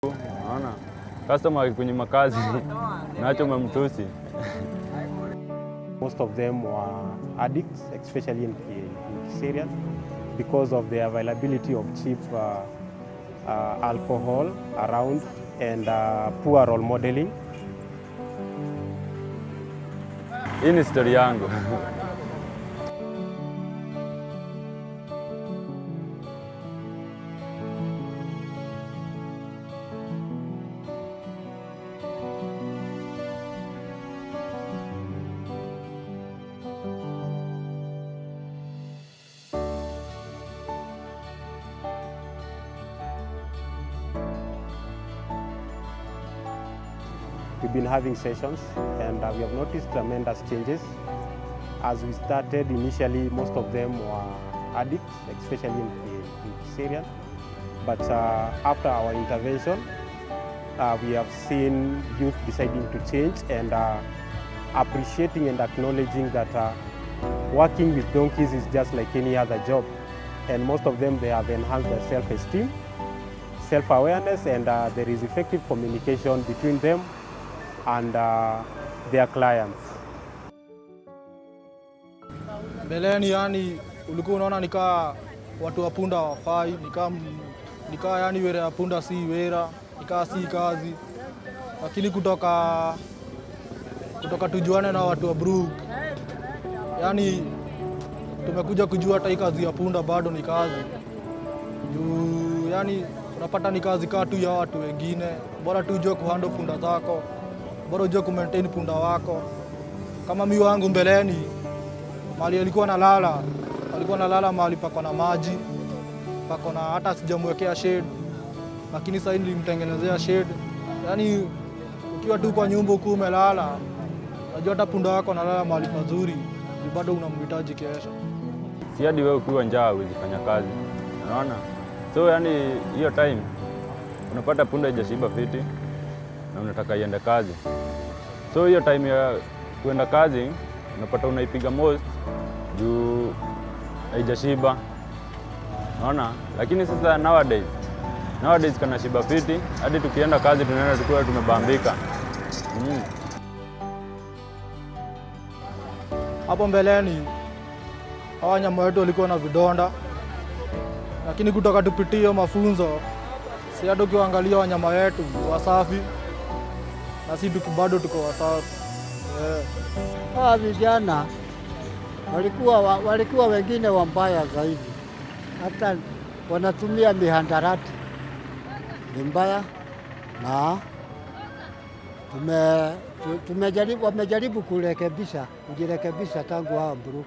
Naona customer akikunyima kazi nacho umemtusi. Most of them were addicts, especially in Syria, because of the availability of cheap alcohol around and poor role modeling. Hii ni story yangu. We've been having sessions and we have noticed tremendous changes. As we started, initially most of them were addicts, especially in Syria. But after our intervention, we have seen youth deciding to change and appreciating and acknowledging that working with donkeys is just like any other job. And most of them, they have enhanced their self-esteem, self-awareness, and there is effective communication between them and their clients. Mbeleni yani ulikuwa unaona nika watu wa punda wafai, nika yani wera ya punda si wera, nika si kazi. Lakini kutoka tujuane na watu wa Brook, yani tumekuja kujua hata hii kazi ya punda bado ni kazi. Yani unapata ni kazi kama tu ya watu wengine, bora tujue kuhandle punda zako. Bora ujue kumaintain punda wako. Kama mimi wangu mbeleni, mali alikuwa nalala mahali pako na maji, pako na hata sijamwekea shade, lakini sasa nilimtengenezea shade. Yani ukiwa tu kwa nyumba huko umelala, unajua hata punda wako analala mahali pazuri, bado unamhitaji kesho. Si hadi wewe ukiwa njaa huwezi fanya kazi. Unaona? So yani hiyo time unapata punda haijashiba fiti na unataka iende kazi. So hiyo time ya kuenda kazi unapata unaipiga most juu haijashiba. Unaona? Lakini sasa nowadays kana shiba fiti, hadi tukienda kazi tunaenda tukiwa tumebambika. Hapo mbeleni hawa nyama wetu walikuwa na vidonda, lakini kutoka tupitie mafunzo, si hata ukiangalia wanyama wetu wasafi na sisi bado tuko wasafi. Hawa vijana walikuwa wengine wambaya zaidi, hata wanatumia mihandarati mbaya, na wamejaribu kujirekebisha tangu hao Brook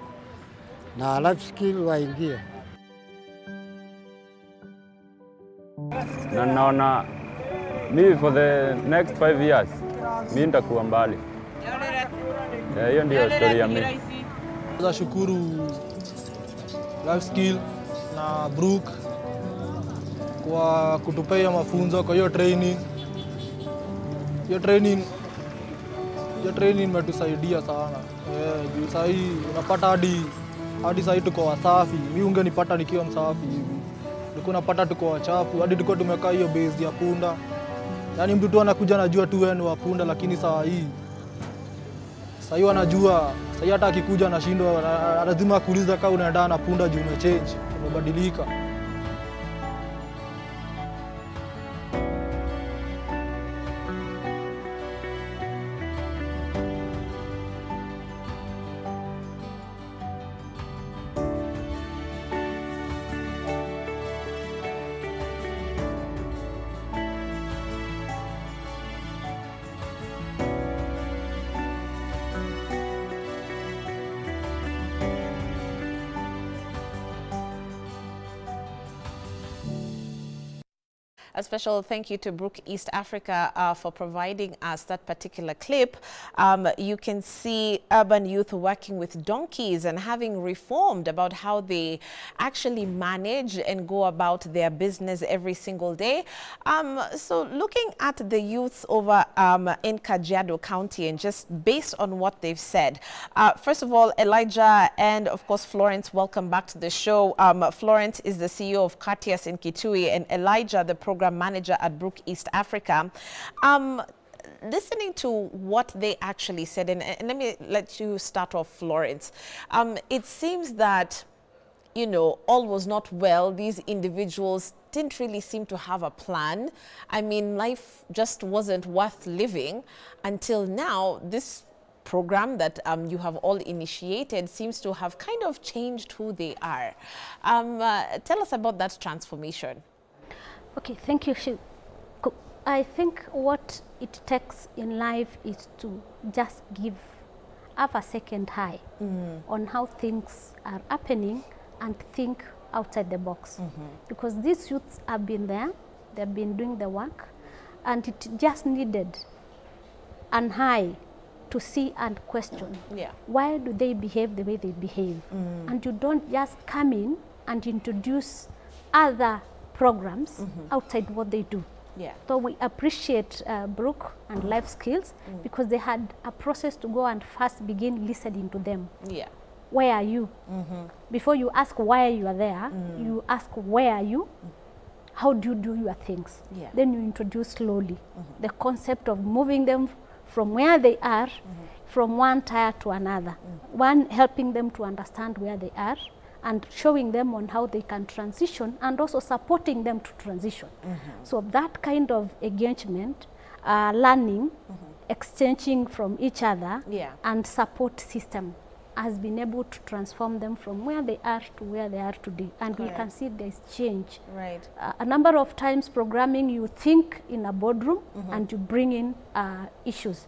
na life skill waingie. Na naona mimi for the next 5 years mimi nitakuwa mbali. Hiyo ndio story ya mimi. Nashukuru life skill na Brook kwa kutupea mafunzo kwa hiyo training. Hiyo training imetusaidia sana. Juu sasa hii unapata hadi sasa hii tuko wasafi. Mimi ungenipata nikiwa msafi hivi. Nilikuwa napata tuko wachafu, hadi tulikuwa tumekaa hiyo base ya punda. Yaani mtu tu anakuja anajua tu wewe ni wa punda, lakini sasa hii wanajua. Sasa hata akikuja anashindwa, lazima akuuliza kama unaenda na punda juu umechange, umebadilika. A special thank you to Brook East Africa for providing us that particular clip. You can see urban youth working with donkeys and having reformed about how they actually manage and go about their business every single day. So looking at the youths over in Kajiado County, and just based on what they've said, first of all, Elijah and of course Florence, welcome back to the show. Florence is the CEO of Katias in Kitui, and Elijah, the program program manager at Brook East Africa. Listening to what they actually said, and let me let you start off, Florence. It seems that, you know, all was not well. These individuals didn't really seem to have a plan. I mean, life just wasn't worth living until now. This program that you have all initiated seems to have kind of changed who they are. Tell us about that transformation. Okay, thank you. I think what it takes in life is to just have a second eye on how things are happening and think outside the box. Because these youths have been there, they've been doing the work, and it just needed an eye to see and question. Why do they behave the way they behave? And you don't just come in and introduce other programs outside what they do. So we appreciate Brook and Life Skills because they had a process to go and first begin listening to them. Where are you? Before you ask why you are there, you ask where are you? How do you do your things? Then you introduce slowly the concept of moving them from where they are, from one tier to another. One, helping them to understand where they are and showing them on how they can transition, and also supporting them to transition. So that kind of engagement, learning, exchanging from each other, and support system has been able to transform them from where they are to where they are today. And we can see there's change. A number of times programming, you think in a boardroom and you bring in issues.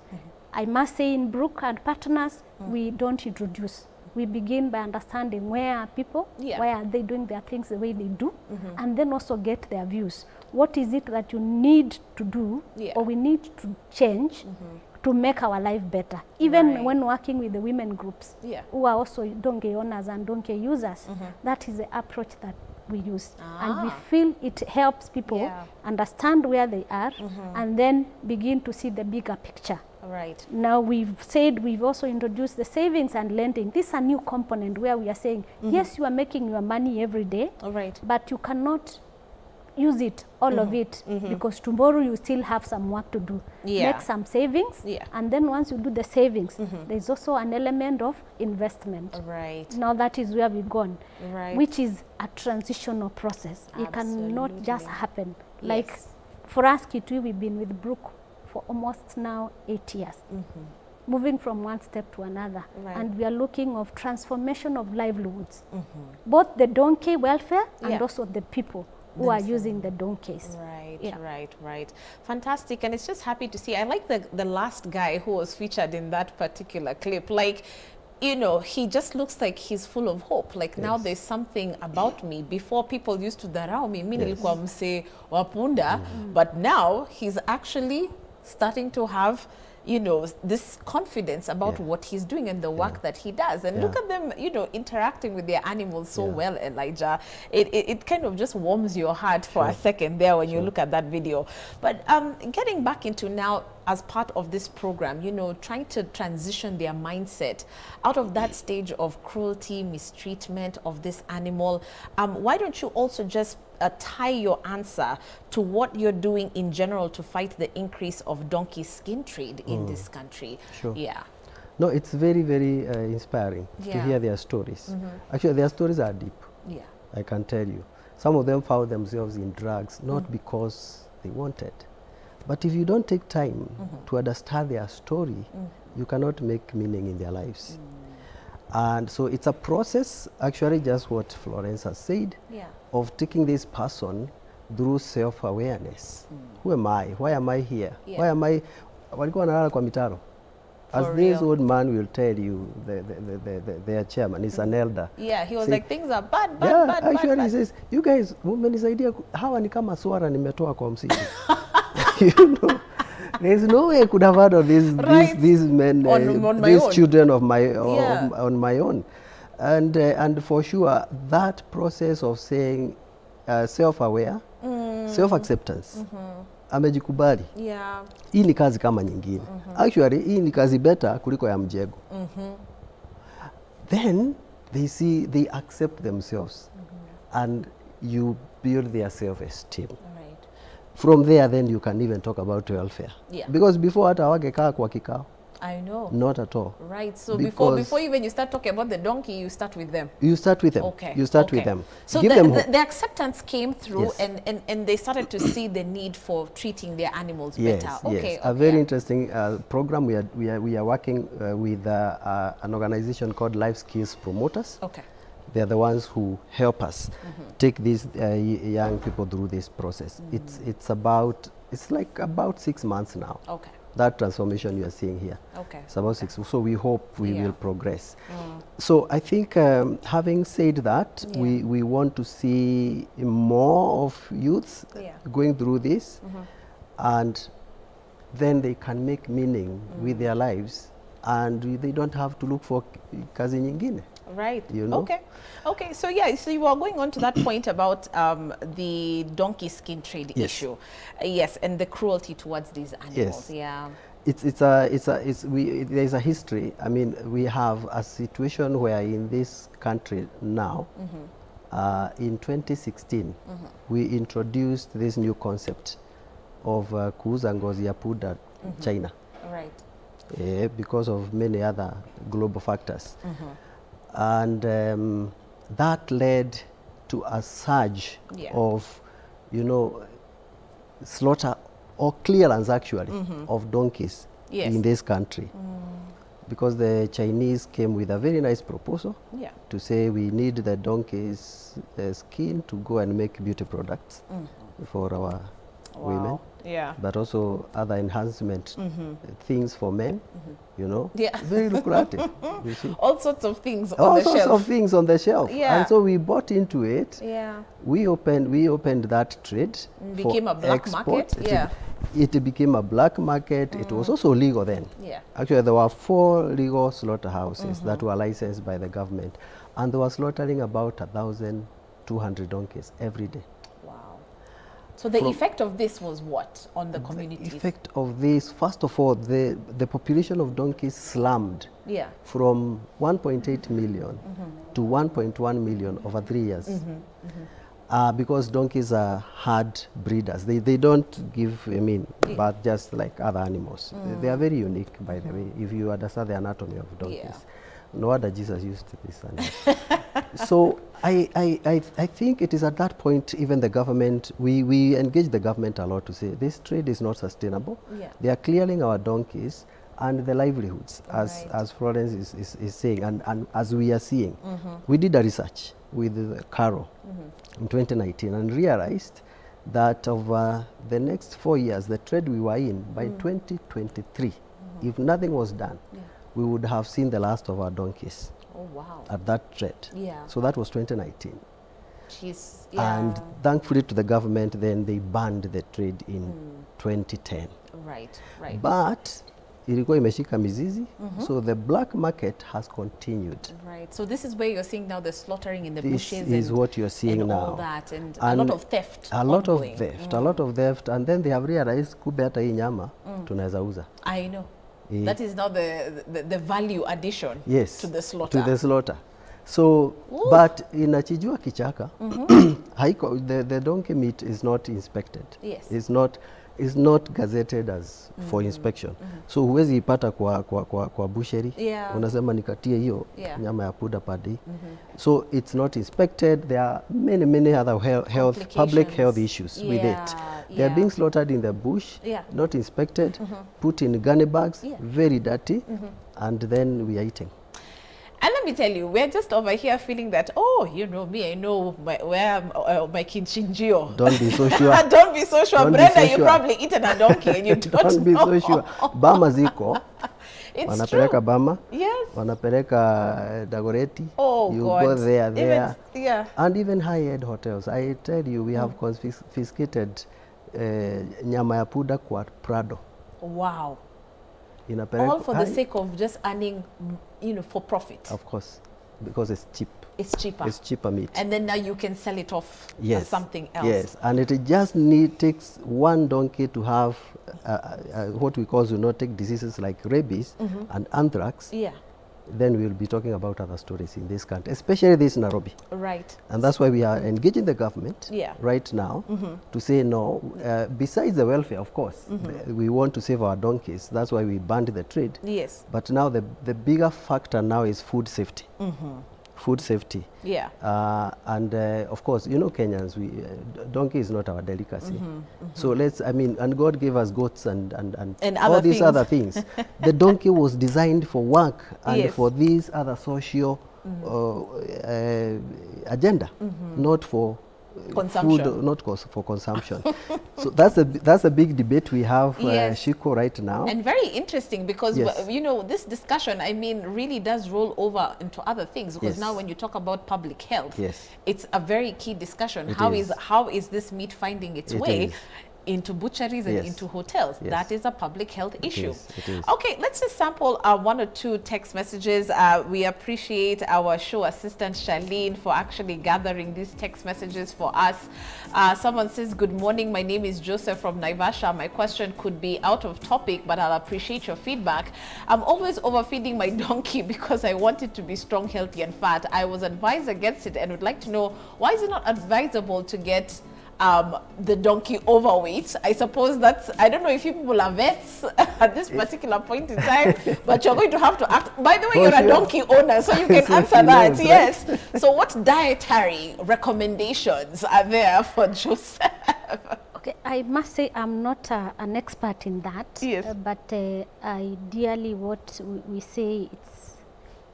I must say in Brook and Partners, we don't introduce. We begin by understanding where are people, why are they doing their things the way they do, and then also get their views. What is it that you need to do or we need to change to make our life better? Even when working with the women groups who are also donkey owners and donkey users, that is the approach that we use. And we feel it helps people understand where they are and then begin to see the bigger picture. Now we've said we've also introduced the savings and lending. This is a new component where we are saying, yes, you are making your money every day, but you cannot use it, all of it, because tomorrow you still have some work to do. Make some savings, and then once you do the savings, there's also an element of investment. Now that is where we've gone, which is a transitional process. It cannot just happen. Like for us, Kitui, we've been with Brook for almost now 8 years. Moving from one step to another. And we are looking of transformation of livelihoods. Both the donkey welfare and also the people who are using the donkeys. Right. Fantastic. And it's just happy to see. I like the last guy who was featured in that particular clip. Like, you know, he just looks like he's full of hope. Like now there's something about me. Before people used to dharau me, mimi nilikuwa mse wapunda, but now he's actually starting to have, you know, this confidence about what he's doing and the work that he does. And look at them, you know, interacting with their animals so well, Elijah. It kind of just warms your heart for a second there when you look at that video. But getting back into now, as part of this program, you know, trying to transition their mindset out of that stage of cruelty, mistreatment of this animal, why don't you also just tie your answer to what you're doing in general to fight the increase of donkey skin trade in this country? No, it's very, very inspiring to hear their stories. Actually, their stories are deep. I can tell you. Some of them found themselves in drugs, not because they wanted. But if you don't take time to understand their story, you cannot make meaning in their lives. And so it's a process, actually just what Florence has said, of taking this person through self-awareness. Who am I? Why am I here? Why am I? Walikuwa nalala kwa mitaro. As this old man will tell you, their chairman is an elder. He was like, things are bad, actually he says, you guys, mumenisaidia hawa ni kama swara nimetoa kwa msitu. You know, there's no way I could have heard of these men, these children of my on my own, and for sure that process of saying self-aware, self-acceptance, amejikubali. Hii ni kazi kama nyingine. Actually, hii ni kazi better kuliko ya mjego. Then they accept themselves, and you build their self-esteem. From there, then you can even talk about welfare. Yeah. Because before hata hawagekaa kwa kikao. I know. Not at all. Right. So before even you start talking about the donkey, you start with them. You start with them. Okay. You start with them. So Give them hope. the acceptance came through, Yes. and they started to see the need for treating their animals better. Yes, Okay. yes. A very interesting program. We are working with an organization called Life Skills Promoters. Okay. They are the ones who help us take these young people through this process. It's like about 6 months now. Okay. That transformation you are seeing here. Okay. It's about 6. So we hope we Yeah. will progress. So I think having said that, we want to see more of youths going through this, and then they can make meaning with their lives, and they don't have to look for kazi nyingine. Right. You know? Okay. Okay. So yeah. So you are going on to that point about the donkey skin trade issue. Yes, and the cruelty towards these animals. Yes. Yeah. There's a history. I mean, we have a situation where in this country now, in 2016, we introduced this new concept of kuuza ngozi ya punda China. Right. Because of many other global factors. And that led to a surge of, slaughter or clearance actually of donkeys in this country. Because the Chinese came with a very nice proposal to say we need the donkey's skin to go and make beauty products for our women. Yeah. But also other enhancement things for men, Yeah. very lucrative. You see? All sorts of things on All the sorts shelf. of things on the shelf. Yeah. And so we bought into it. Yeah. We opened that trade. Became a black market. Yeah. It became a black market. It was also legal then. Yeah. Actually, there were 4 legal slaughterhouses that were licensed by the government, and they were slaughtering about 1,200 donkeys every day. So the effect of this was what on the communities? The effect of this, first of all, the population of donkeys slumped from 1.8 million to 1.1 million over 3 years. Because donkeys are hard breeders. They don't give, birth just like other animals. They are very unique, by the way, if you understand the anatomy of donkeys. No wonder Jesus used this animal. So I think it is at that point, even the government, we engage the government a lot to say this trade is not sustainable. They are clearing our donkeys and the livelihoods, as Florence is saying, and as we are seeing. We did a research with Carol in 2019 and realized that over the next 4 years, the trade we were in, by 2023, if nothing was done, we would have seen the last of our donkeys. Oh, wow. At that trade. Yeah. So that was 2019. Jeez. And thankfully to the government, then they banned the trade in 2010. Right, right. But ilikuwa imeshika mizizi, so the black market has continued. Right. So this is where you're seeing now the slaughtering in the bushes. This is what you're seeing and now. All that, and a lot of theft. A lot of theft, a lot of theft, and then they have realized kumbe hata hii nyama tunaweza uza. I know. That is now the value addition to the slaughter. To the slaughter. So, but inachijua kichaka, the donkey meat is not inspected. Yes. It's not gazetted as for inspection. So huwezi ipata kwa butchery. Unasema nikatie hiyo nyama ya punda per day. So it's not inspected. There are many other public health issues with it. They are being slaughtered in the bush, not inspected, put in gunny bags, very dirty, and then we are eating. And let me tell you, we're just over here feeling that, oh, me, I know where my kinchinjio. Don't be so sure. Don't be so sure. Brenda, you probably eaten a donkey and you don't be so sure. Bama ziko. It's wanapeleka true. Bama. Yes. Wanapeleka Dagoretti. Oh, you God. go there. Even, and even high-end hotels. I tell you, we have confiscated nyama ya punda kwa Prado. Wow. All for the sake of just earning, for profit. Of course, because it's cheap. It's cheaper. It's cheaper meat. And then now you can sell it off as something else. Yes, and it just takes one donkey to have what we call zoonotic diseases like rabies and anthrax. Yeah. then we'll be talking about other stories in this country, especially this Nairobi. Right. And that's why we are engaging the government Yeah. right now to say no. Besides the welfare, of course, we want to save our donkeys. That's why we banned the trade. Yes. But now the bigger factor now is food safety. Food safety. Yeah. And of course, you know, Kenyans, donkey is not our delicacy. So let's, I mean, and God gave us goats and all these other things. The donkey was designed for work and for these other social agenda, not for consumption. food, not for consumption. So that's a big debate we have, Shiko, right now. And very interesting because, you know, this discussion, I mean, really does roll over into other things because now when you talk about public health, it's a very key discussion. How is this meat finding its way into butcheries and into hotels? That is a public health issue. It is. Okay, let's just sample one or two text messages. We appreciate our show assistant Charlene for actually gathering these text messages for us. Someone says, good morning, my name is Joseph from Naivasha. My question could be out of topic, but I'll appreciate your feedback. I'm always overfeeding my donkey because I want it to be strong, healthy and fat. I was advised against it and would like to know, why is it not advisable to get the donkey overweight? I suppose that's, I don't know if you people are vets at this particular point in time, but you're going to have to act. By the way, you're a donkey owner, so you can answer that. Yes. So what dietary recommendations are there for Joseph? Okay, I must say I'm not an expert in that. Yes. But ideally what we say,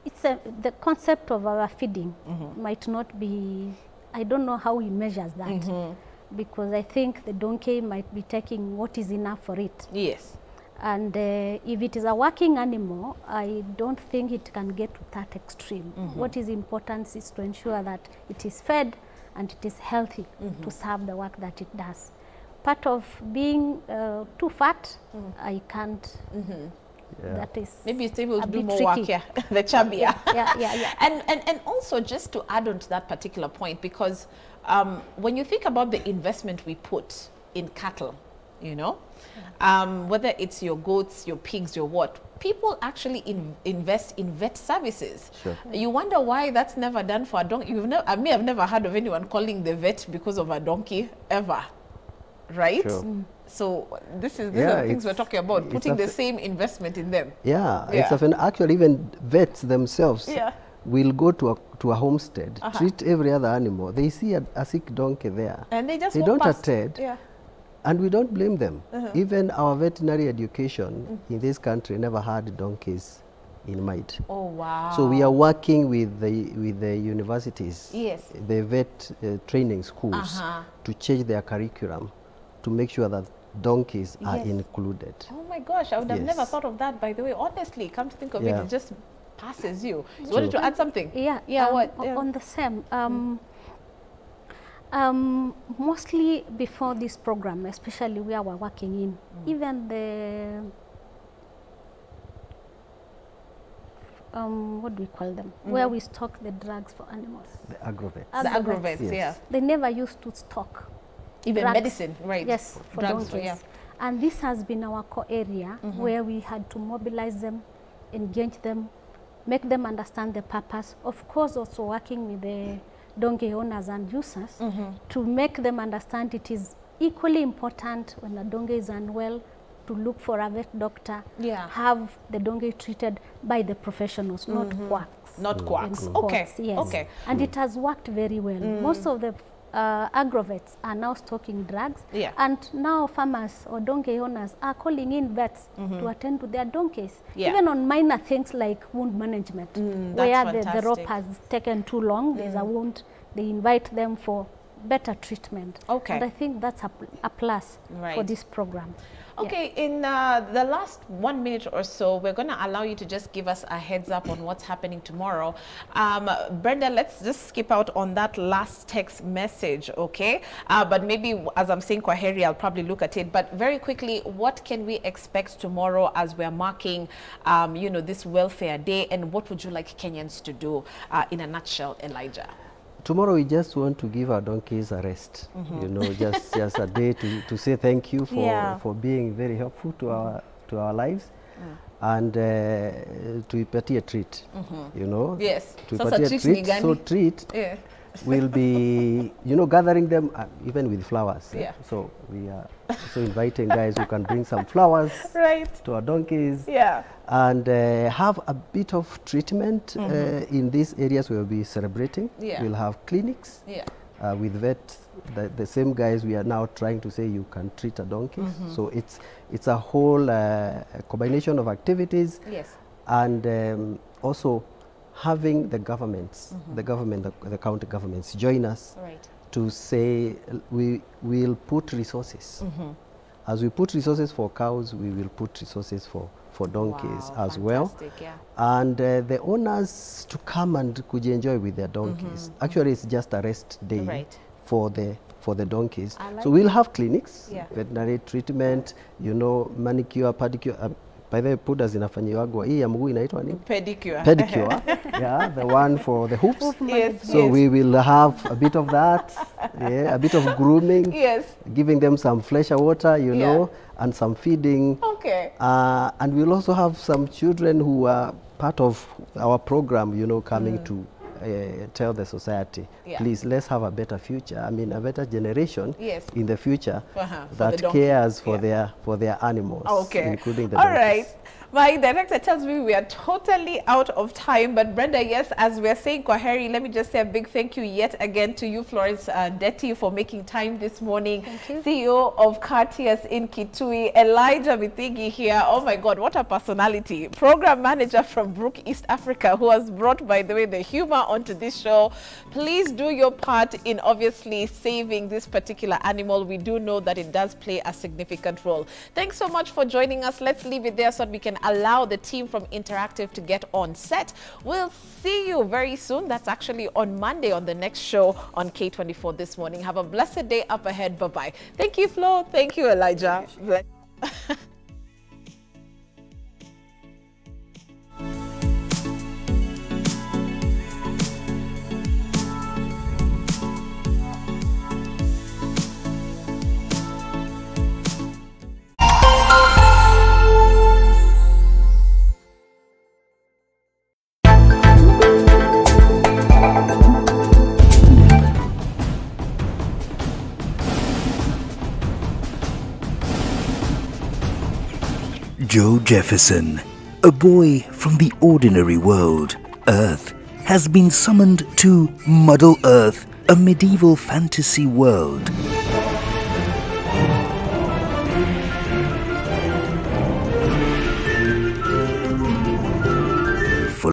it's the concept of our feeding might not be, I don't know how he measures that. Because I think the donkey might be taking what is enough for it. Yes. And if it is a working animal, I don't think it can get to that extreme. What is important is to ensure that it is fed and it is healthy to serve the work that it does. Part of being too fat, I can't. That is maybe it's able to do more tricky. work here, the chubbier. Yeah. And also just to add on to that particular point, because when you think about the investment we put in cattle, you know, whether it's your goats, your pigs, your what, people actually invest in vet services. Sure. You wonder why that's never done for a donkey. I may have never heard of anyone calling the vet because of a donkey ever, right? Sure. So these are the things we're talking about, putting the same investment in them. Actually even vets themselves will go to a homestead, treat every other animal. They see a sick donkey there. And they just don't attend. And we don't blame them. Even our veterinary education in this country never had donkeys in mind. Oh, wow. So we are working with the universities, the vet training schools, to change their curriculum to make sure that donkeys are included. Oh my gosh, I would have never thought of that, by the way. Honestly, come to think of it, it just passes you. So you wanted to add something? On the same. Mostly before this program, especially where we're working in, even the what do we call them? Where we stock the drugs for animals. The agrovets. The agrovets, They never used to stock even drugs. Medicine, right? Yes, for donkeys. And this has been our core area where we had to mobilize them, engage them, make them understand the purpose. Of course, also working with the donkey owners and users to make them understand it is equally important when a donkey is unwell to look for a vet doctor, have the donkey treated by the professionals, not quacks. Not quacks. Okay. Yes. Okay. And it has worked very well. Most of the agrovets are now stocking drugs, and now farmers or donkey owners are calling in vets to attend to their donkeys, even on minor things like wound management, where the rope has taken too long, there's a wound, they invite them for better treatment. And I think that's a plus for this program. Okay, in the last 1 minute or so, we're going to allow you to just give us a heads up on what's happening tomorrow. Brenda, let's just skip out on that last text message, okay? But maybe, as I'm saying Kwaheri, I'll probably look at it. But very quickly, what can we expect tomorrow as we're marking, you know, this Welfare Day? And what would you like Kenyans to do in a nutshell, Elijah? Tomorrow we just want to give our donkeys a rest, you know, just a day to say thank you for being very helpful to our lives. and tuipatie treat, you know. Yes. Tuipatie treat treat. ni gani? So treat Yeah. will be, you know, gathering them even with flowers. Yeah. So we are also inviting guys who can bring some flowers Right. to our donkeys. Yeah. And have a bit of treatment in these areas we'll be celebrating. Yeah. We'll have clinics with vets, the same guys we are now trying to say you can treat a donkey. So it's a whole combination of activities. Yes. And also having the governments, the county governments join us to say we will put resources. As we put resources for cows, we will put resources for donkeys as well. Yeah. And the owners to come and could enjoy with their donkeys. Actually, it's just a rest day for the donkeys. Like so we'll have clinics, Yeah. veterinary treatment, you know, manicure, pedicure. By the way, puda zinafanyiwagwa. Hii ya mguu inaitwa nini? Pedicure. Pedicure. Yeah, the one for the hoofs. Yes. So we will have a bit of that, a bit of grooming, Yes. giving them some fresh water, you know, and some feeding. Okay. And we'll also have some children who are part of our program, you know, coming to tell the society, please, let's have a better future. I mean, a better generation in the future that cares for their animals, including the donkeys. All right. My director tells me we are totally out of time, but Brenda, yes, as we're saying Kwaheri, let me just say a big thank you yet again to you, Florence Ndeti, for making time this morning. Thank you. CEO of Cartiers in Kitui, Elijah Mithingi here. Oh my God, what a personality. Program manager from Brook East Africa, who has brought, by the way, the humor onto this show. Please do your part in obviously saving this particular animal. We do know that it does play a significant role. Thanks so much for joining us. Let's leave it there so that we can allow the team from Interactive to get on set. We'll see you very soon. That's actually on Monday on the next show on K24 this morning. Have a blessed day up ahead. Bye-bye. Thank you, Flo. Thank you, Elijah. Joe Jefferson, a boy from the ordinary world, Earth, has been summoned to Muddle Earth, a medieval fantasy world.